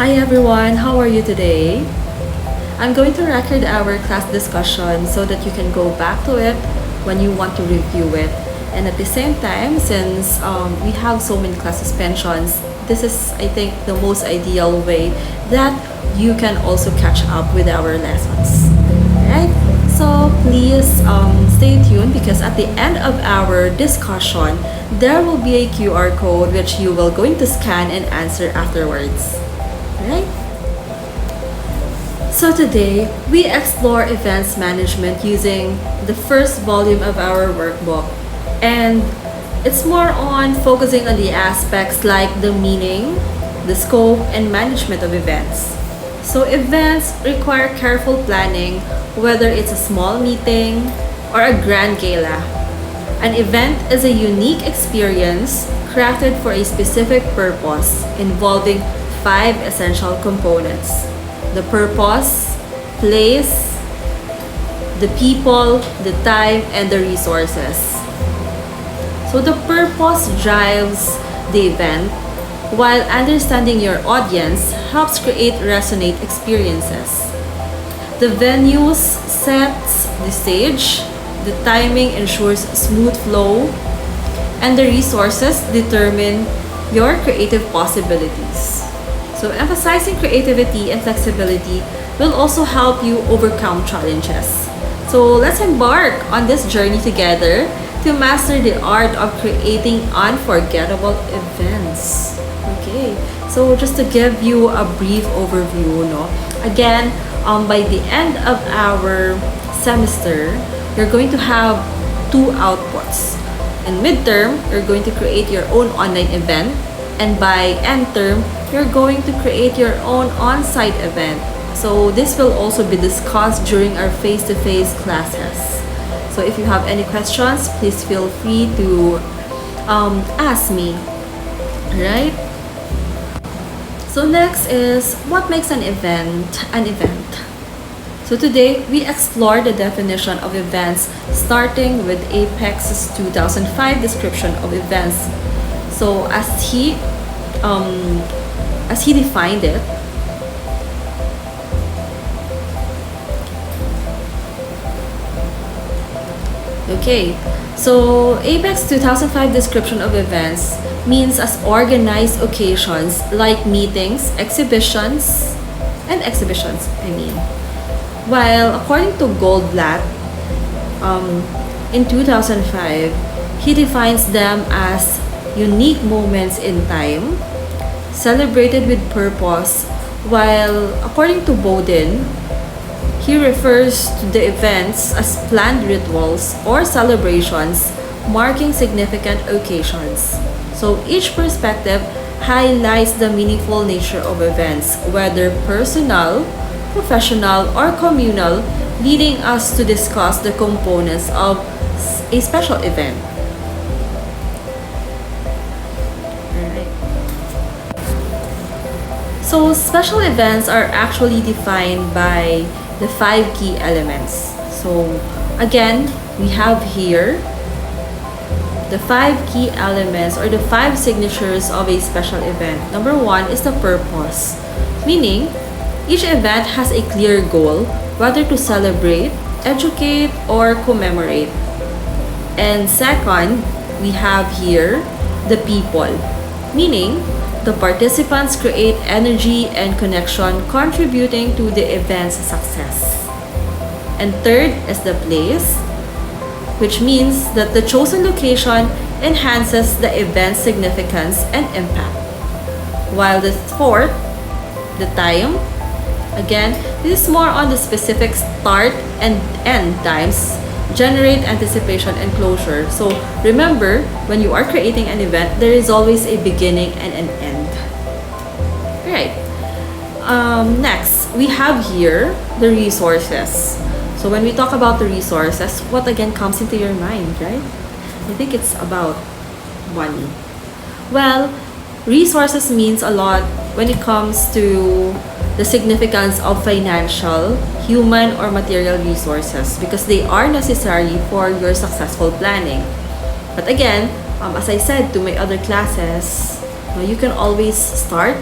Hi everyone, how are you today? I'm going to record our class discussion so that you can go back to it when you want to review it. And at the same time, since we have so many class suspensions, this is, I think, the most ideal way that you can also catch up with our lessons. Alright? So please stay tuned because at the end of our discussion, there will be a QR code which you will going to scan and answer afterwards. Right? So today, we explore events management using the first volume of our workbook. And it's more on focusing on the aspects like the meaning, the scope, and management of events. So events require careful planning, whether it's a small meeting or a grand gala. An event is a unique experience crafted for a specific purpose involving five essential components: the purpose, place, the people, the time, and the resources. So the purpose drives the event, while understanding your audience helps create resonate experiences. The venues sets the stage, the timing ensures smooth flow, and the resources determine your creative possibilities. So emphasizing creativity and flexibility will also help you overcome challenges. So let's embark on this journey together to master the art of creating unforgettable events. Okay, so just to give you a brief overview, no? Again, by the end of our semester, you're going to have two outputs. In midterm, you're going to create your own online event, and by end term, you're going to create your own on-site event. So this will also be discussed during our face-to-face classes. So if you have any questions, please feel free to ask me. Right? So next is what makes an event an event. So today we explore the definition of events starting with Apex's 2005 description of events. So as he defined it, okay, so Apex 2005 description of events means as organized occasions like meetings, exhibitions, I mean. While according to Goldblatt, in 2005, he defines them as unique moments in time, celebrated with purpose, while according to Bowden, he refers to the events as planned rituals or celebrations marking significant occasions. So each perspective highlights the meaningful nature of events, whether personal, professional, or communal, leading us to discuss the components of a special event. So special events are actually defined by the five key elements. So again, we have here the five key elements or the five signatures of a special event. Number one is the purpose, meaning each event has a clear goal, whether to celebrate, educate, or commemorate. And second, we have here the people, meaning the participants create energy and connection contributing to the event's success. And third is the place, which means that the chosen location enhances the event's significance and impact. While the fourth, the time, again, this is more on the specific start and end times, generate anticipation and closure. So remember, when you are creating an event, there is always a beginning and an end. Right. Next, we have here the resources. So when we talk about the resources, what again comes into your mind, right? I think it's about money. Well, resources means a lot when it comes to the significance of financial, human, or material resources because they are necessary for your successful planning. But again, as I said to my other classes, you can always start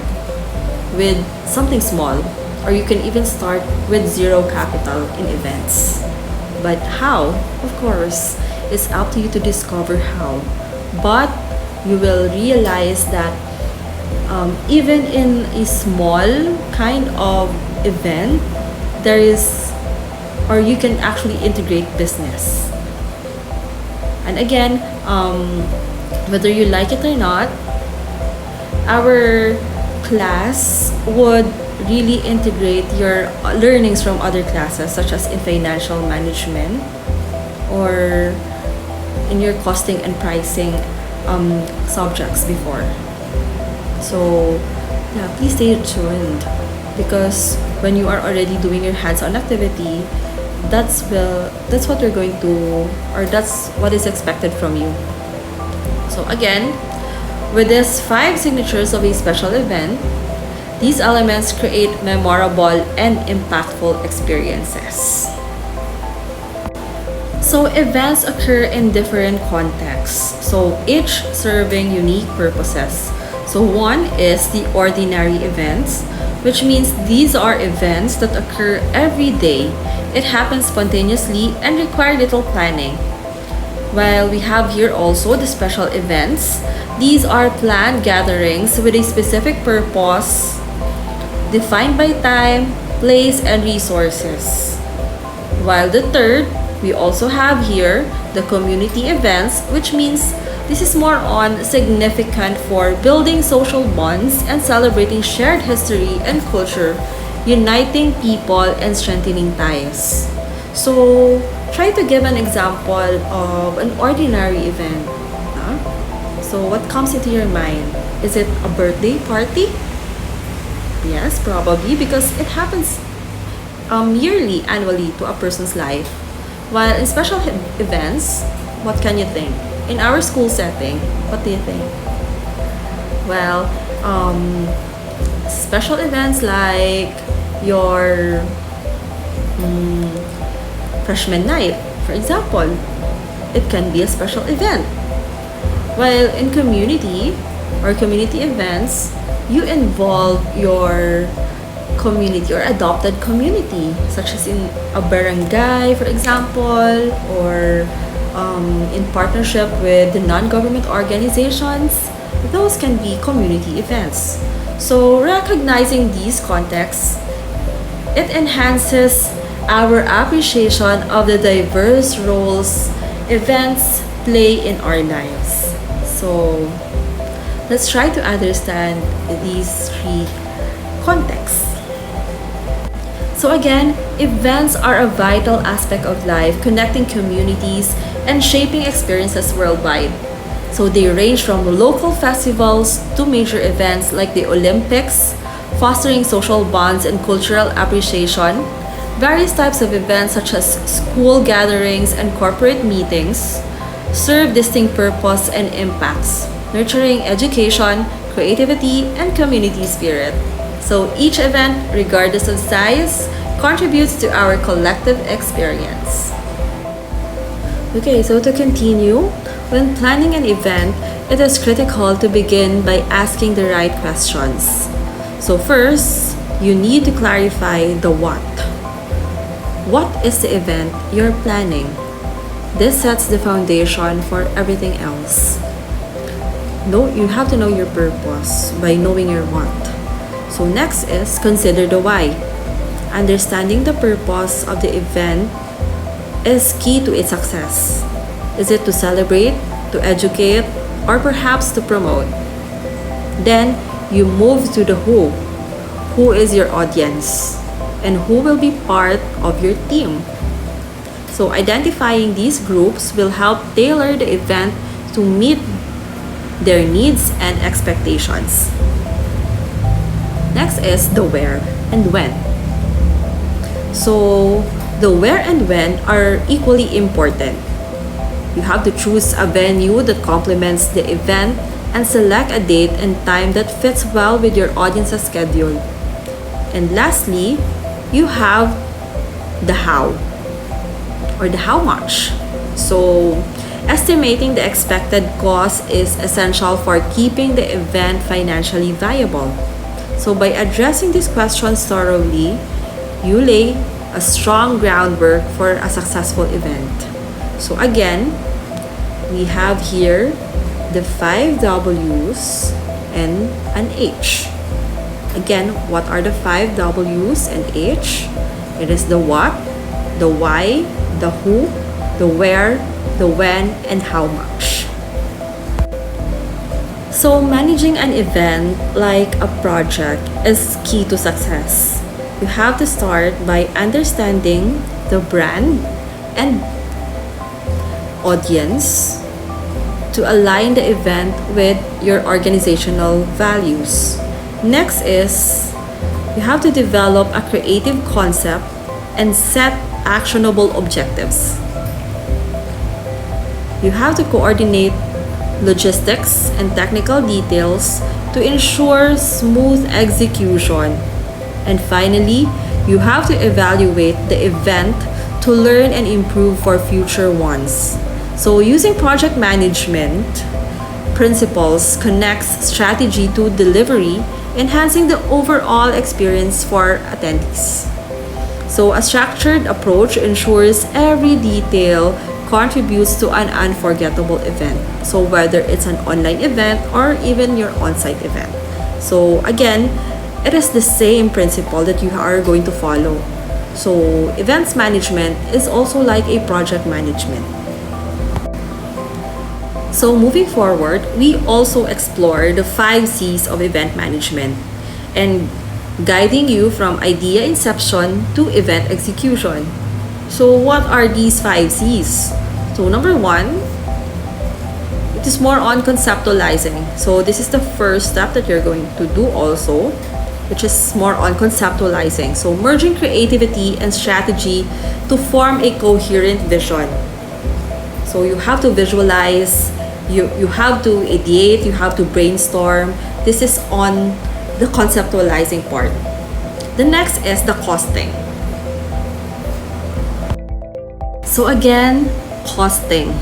with something small, or you can even start with zero capital in events. But how? Of course, it's up to you to discover how. But you will realize that even in a small kind of event, there is, or you can actually integrate business. And again, whether you like it or not, our class would really integrate your learnings from other classes, such as in financial management or in your costing and pricing subjects before. So, yeah, please stay tuned because when you are already doing your hands-on activity, that's what you're going to, or that's what is expected from you. So again, with these 5 signatures of a special event, these elements create memorable and impactful experiences. So events occur in different contexts, so each serving unique purposes. So one is the ordinary events, which means these are events that occur every day. It happens spontaneously and require little planning. While we have here also the special events, these are planned gatherings with a specific purpose, defined by time, place, and resources. While the third, we also have here the community events, which means this is more on significant for building social bonds and celebrating shared history and culture, uniting people and strengthening ties. So, try to give an example of an ordinary event. Huh? So, what comes into your mind? Is it a birthday party? Yes, probably because it happens yearly, annually to a person's life. While in special events, what can you think? In our school setting, what do you think? Well, special events like your freshman night, for example, it can be a special event. While in community or community events, you involve your community or adopted community, such as in a barangay, for example, or in partnership with the non-government organizations. Those can be community events. So recognizing these contexts, it enhances our appreciation of the diverse roles events play in our lives. So let's try to understand these 3 contexts. So again, events are a vital aspect of life, connecting communities and shaping experiences worldwide. So they range from local festivals to major events like the Olympics, fostering social bonds and cultural appreciation. Various types of events such as school gatherings and corporate meetings serve distinct purpose and impacts, nurturing education, creativity, and community spirit. So each event, regardless of size, contributes to our collective experience. Okay, so to continue, when planning an event, it is critical to begin by asking the right questions. So first, you need to clarify the what. What is the event you're planning? This sets the foundation for everything else. You have to know your purpose by knowing your what. So next is consider the why. Understanding the purpose of the event is key to its success. Is it to celebrate, to educate, or perhaps to promote? Then you move to the who. Who is your audience? And who will be part of your team? So identifying these groups will help tailor the event to meet their needs and expectations. Next is the where and when. So the where and when are equally important. You have to choose a venue that complements the event and select a date and time that fits well with your audience's schedule. And lastly, you have the how or the how much. So estimating the expected cost is essential for keeping the event financially viable. So by addressing these questions thoroughly, you lay a strong groundwork for a successful event. So again, we have here the 5 W's and an H. Again, what are the 5 W's and H? It is the what, the why, the who, the where, the when, and how much. So managing an event like a project is key to success. You have to start by understanding the brand and audience to align the event with your organizational values. Next is you have to develop a creative concept and set actionable objectives. You have to coordinate logistics and technical details to ensure smooth execution. And finally, you have to evaluate the event to learn and improve for future ones. So using project management principles connects strategy to delivery, enhancing the overall experience for attendees. So a structured approach ensures every detail contributes to an unforgettable event. So whether it's an online event or even your on-site event. So again, it is the same principle that you are going to follow. So events management is also like a project management. So moving forward, we also explore the 5 C's of event management and guiding you from idea inception to event execution. So what are these 5 C's? So number 1, it is more on conceptualizing. So this is the first step that you're going to do also, which is more on conceptualizing. So merging creativity and strategy to form a coherent vision. So you have to visualize, you have to ideate, you have to brainstorm. This is on the conceptualizing part. The next is the costing. So again, costing.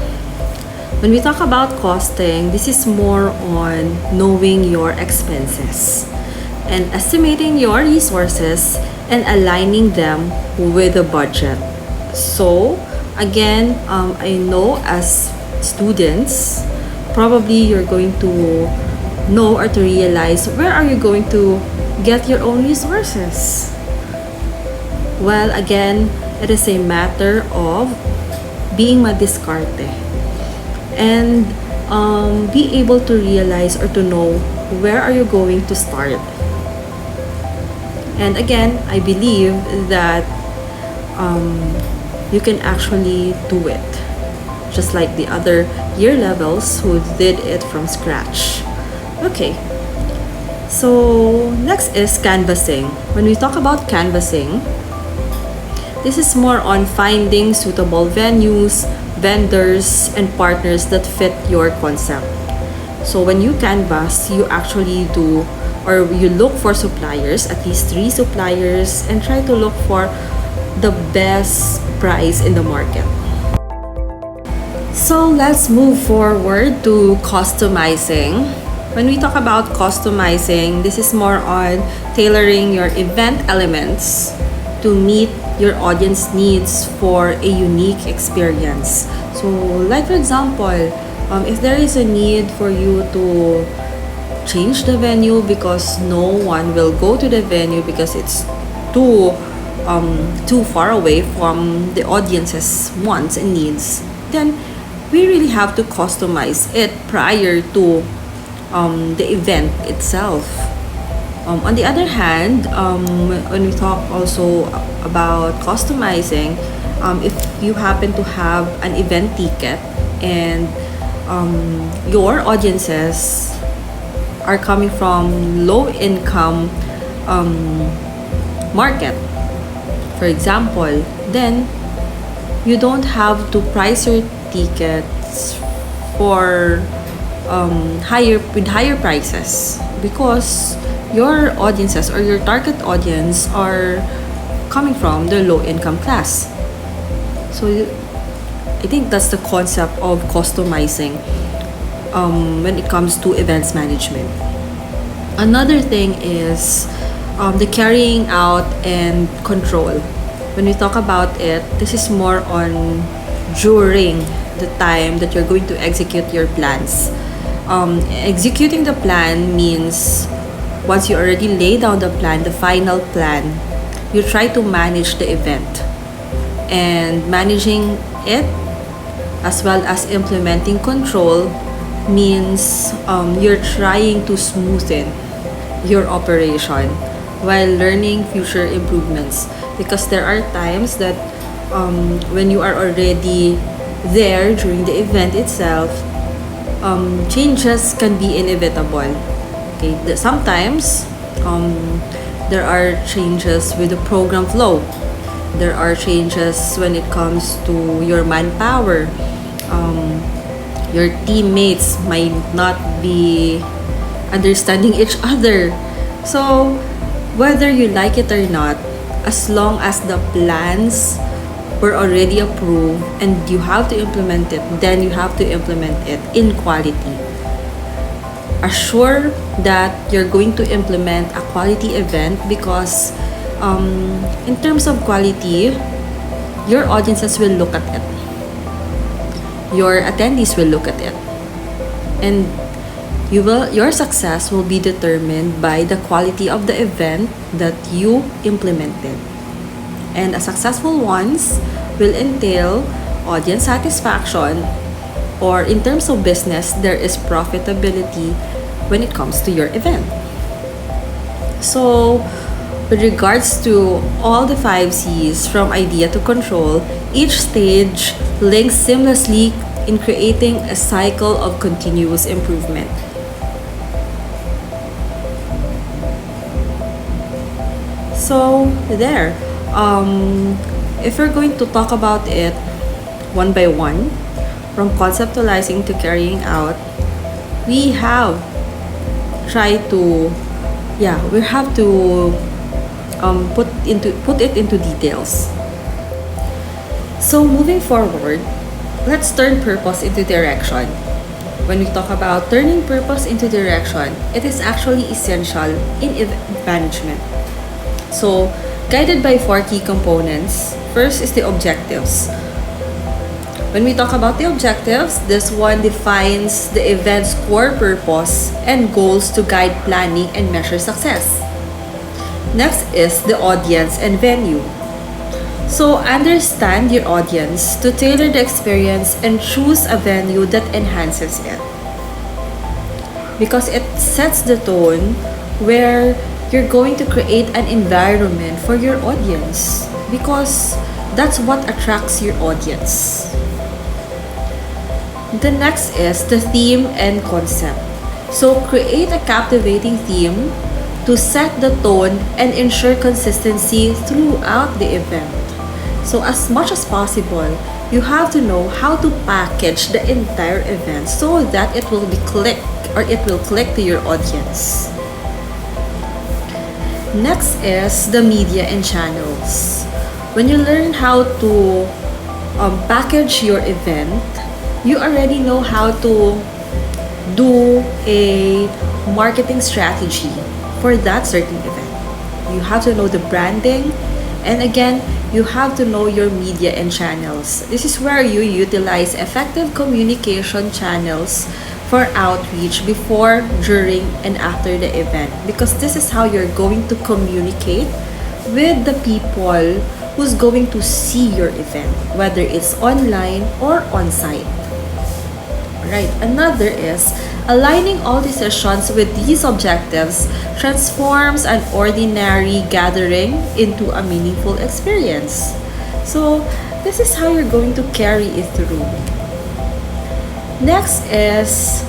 When we talk about costing, this is more on knowing your expenses and estimating your resources and aligning them with the budget. So again, I know as students, probably you're going to know or to realize where are you going to get your own resources. Well, again, it is a matter of being madiskarte and be able to realize or to know where are you going to start. And again, I believe that you can actually do it just like the other year levels who did it from scratch. Okay, so next is canvassing. When we talk about canvassing, this is more on finding suitable venues, vendors, and partners that fit your concept. So when you canvass, you actually do or you look for suppliers, at least 3 suppliers, and try to look for the best price in the market. So let's move forward to customizing. When we talk about customizing, this is more on tailoring your event elements to meet your audience needs for a unique experience. So like for example, if there is a need for you to change the venue because no one will go to the venue because it's too far away from the audience's wants and needs, then we really have to customize it prior to the event itself. On the other hand, when we talk also about customizing, if you happen to have an event ticket and your audiences are coming from low income market, for example, then you don't have to price your tickets for higher prices because your audiences or your target audience are coming from the low income class. So I think that's the concept of customizing when it comes to events management. Another thing is the carrying out and control. When we talk about it, this is more on during the time that you're going to execute your plans. Executing the plan means once you already lay down the plan, the final plan, you try to manage the event. And managing it as well as implementing control means you're trying to smoothen your operation while learning future improvements, because there are times that when you are already there during the event itself, changes can be inevitable. Okay, sometimes there are changes with the program flow. There are changes when it comes to your manpower. Your teammates might not be understanding each other. So, whether you like it or not, as long as the plans were already approved and you have to implement it, then you have to implement it in quality. Assure that you're going to implement a quality event because in terms of quality, your audiences will look at it. Your attendees will look at it. And your success will be determined by the quality of the event that you implemented. And a successful ones will entail audience satisfaction, or in terms of business, there is profitability when it comes to your event. So, with regards to all the 5 C's from idea to control, each stage links seamlessly in creating a cycle of continuous improvement. So, there. If we're going to talk about it one by one, from conceptualizing to carrying out, we have tried to, we have to put it into details. So moving forward, let's turn purpose into direction. When we talk about turning purpose into direction, it is actually essential in event management. So, guided by 4 key components. First is the objectives. When we talk about the objectives, this one defines the event's core purpose and goals to guide planning and measure success. Next is the audience and venue. So, understand your audience to tailor the experience and choose a venue that enhances it. Because it sets the tone where you're going to create an environment for your audience, because that's what attracts your audience. The next is the theme and concept. So create a captivating theme to set the tone and ensure consistency throughout the event. So as much as possible, you have to know how to package the entire event so that it will click to your audience. Next is the media and channels. When you learn how to package your event, you already know how to do a marketing strategy for that certain event. You have to know the branding, and again, you have to know your media and channels. This is where you utilize effective communication channels for outreach before, during, and after the event, because this is how you're going to communicate with the people who's going to see your event, whether it's online or on-site. Right. Another is aligning all decisions with these objectives transforms an ordinary gathering into a meaningful experience. So, this is how you're going to carry it through. Next is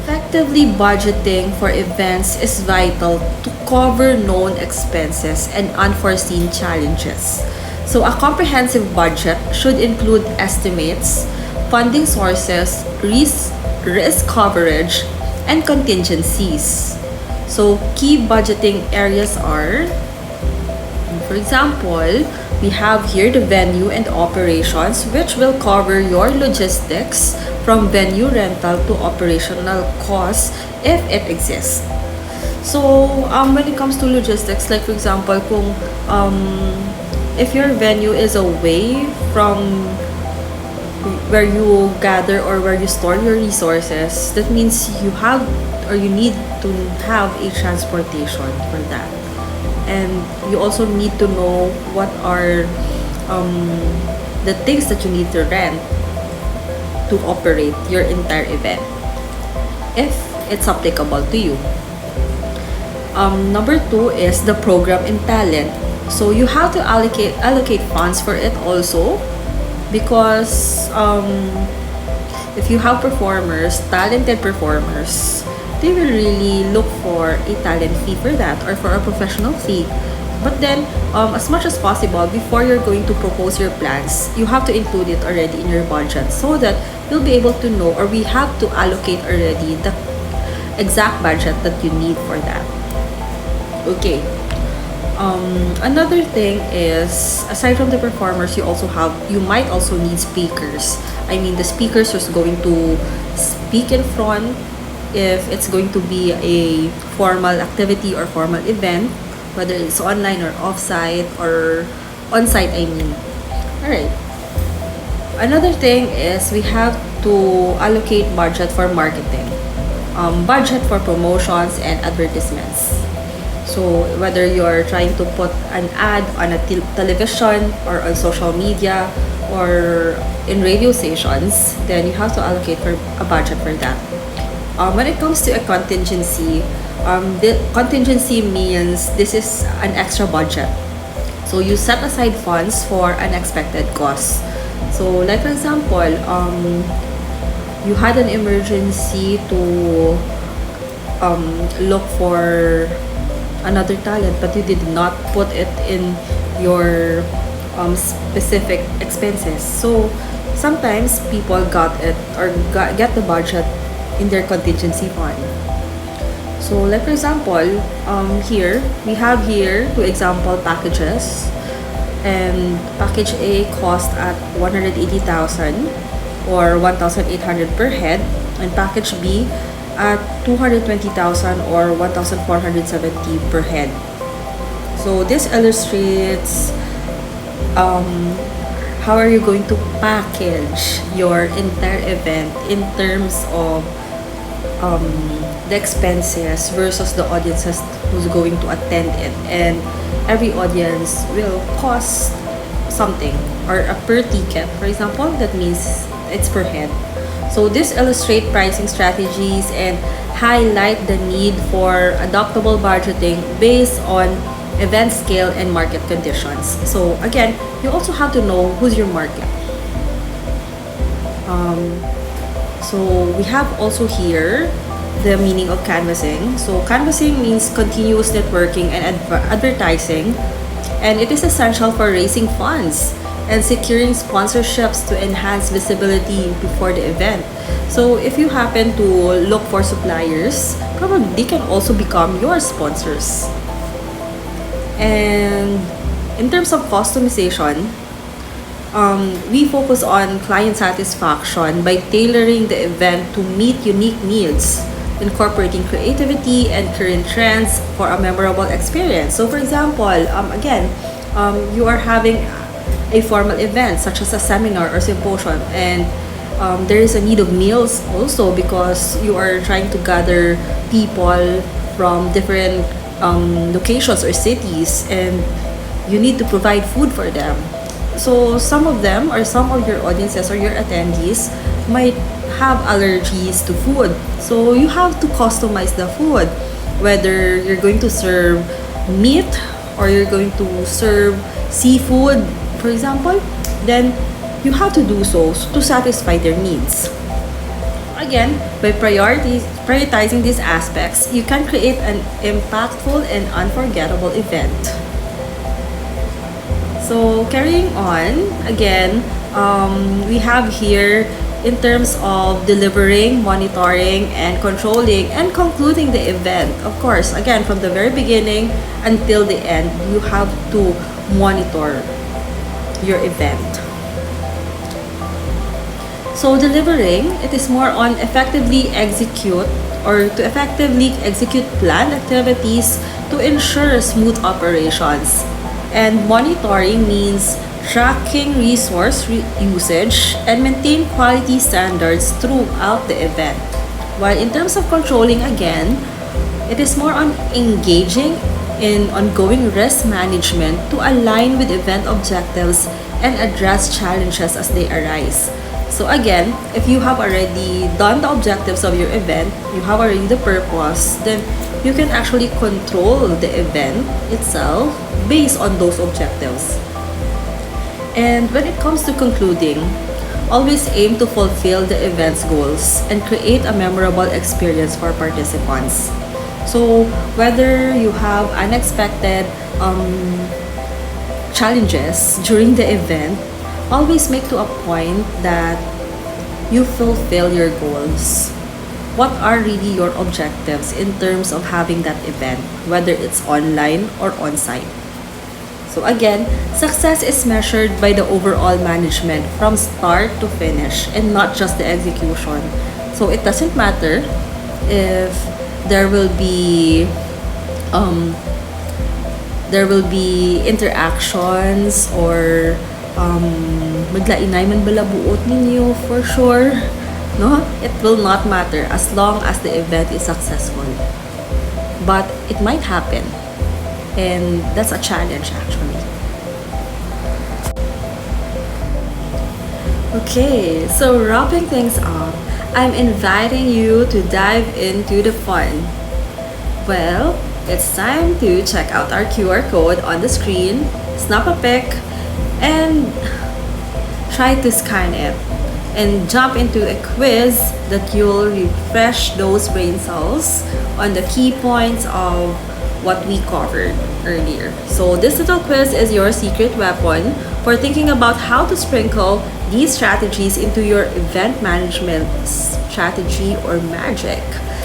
effectively budgeting for events is vital to cover known expenses and unforeseen challenges. So, a comprehensive budget should include estimates, funding sources, risk coverage, and contingencies. So, key budgeting areas are, for example, we have here the venue and operations, which will cover your logistics from venue rental to operational costs if it exists. So, when it comes to logistics, like for example, if your venue is away from where you gather or where you store your resources, that means you have or you need to have a transportation for that. And you also need to know what are um, the things that you need to rent to operate your entire event, if it's applicable to you. Number two is the program and talent. So you have to allocate funds for it also, because if you have performers, talented performers, they will really look for a talent fee for that or for a professional fee. But then, as much as possible, before you're going to propose your plans, you have to include it already in your budget so that you'll be able to know, or we have to allocate already the exact budget that you need for that. Okay. Another thing is, aside from the performers, you might also need speakers. I mean, the speakers who's going to speak in front if it's going to be a formal activity or formal event, whether it's online or offsite or on-site, I mean. Alright. Another thing is we have to allocate budget for marketing, budget for promotions and advertisements. So whether you're trying to put an ad on a television or on social media or in radio stations, then you have to allocate for a budget for that. When it comes to a contingency, the contingency means this is an extra budget. So you set aside funds for unexpected costs. So like for example, you had an emergency to look for another talent, but you did not put it in your specific expenses. So sometimes people get the budget in their contingency fund. So like for example, here we have here two example packages, and package A cost at 180,000 or 1,800 per head, and package B at 220,000 or 1,470 per head. So this illustrates how are you going to package your entire event in terms of the expenses versus the audiences who's going to attend it. And every audience will cost something, or a per ticket, for example, that means it's per head. So this illustrate pricing strategies and highlight the need for adaptable budgeting based on event scale and market conditions. So again, you also have to know who's your market. So we have also here the meaning of canvassing. So canvassing means continuous networking and advertising, and it is essential for raising funds and securing sponsorships to enhance visibility before the event. So if you happen to look for suppliers, probably they can also become your sponsors. And in terms of customization, we focus on client satisfaction by tailoring the event to meet unique needs, incorporating creativity and current trends for a memorable experience. So for example, again, you are having a formal event such as a seminar or symposium, and there is a need of meals also because you are trying to gather people from different locations or cities, and you need to provide food for them. So some of them, or some of your audiences or your attendees, might have allergies to food. So you have to customize the food, whether you're going to serve meat or you're going to serve seafood, for example, then you have to do so to satisfy their needs. Again, by prioritizing these aspects, you can create an impactful and unforgettable event. So carrying on, again, we have here in terms of delivering, monitoring, and controlling and concluding the event. Of course, again, from the very beginning until the end, you have to monitor your event. So delivering, it is more on effectively execute or to effectively execute planned activities to ensure smooth operations. And monitoring means tracking resource usage and maintain quality standards throughout the event. While in terms of controlling, again, it is more on engaging in ongoing risk management to align with event objectives and address challenges as they arise. So again, if you have already done the objectives of your event, you have already the purpose, then you can actually control the event itself based on those objectives. And when it comes to concluding, always aim to fulfill the event's goals and create a memorable experience for participants. So whether you have unexpected challenges during the event, always make to a point that you fulfill your goals. What are really your objectives in terms of having that event, whether it's online or on-site? So again, success is measured by the overall management from start to finish and not just the execution. So it doesn't matter if there will be interactions or maglainay man balabuot ninyo for sure, no, it will not matter as long as the event is successful. But it might happen, and that's a challenge actually. Okay, so wrapping things up, I'm inviting you to dive into the fun. Well, it's time to check out our QR code on the screen, snap a pic, and try to scan it and jump into a quiz that you'll refresh those brain cells on the key points of what we covered earlier. So this little quiz is your secret weapon for thinking about how to sprinkle these strategies into your event management strategy or magic.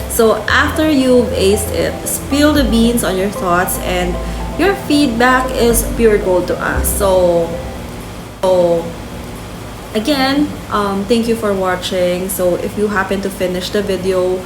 So after you've aced it, spill the beans on your thoughts, and your feedback is pure gold to us. So again, thank you for watching. So if you happen to finish the video,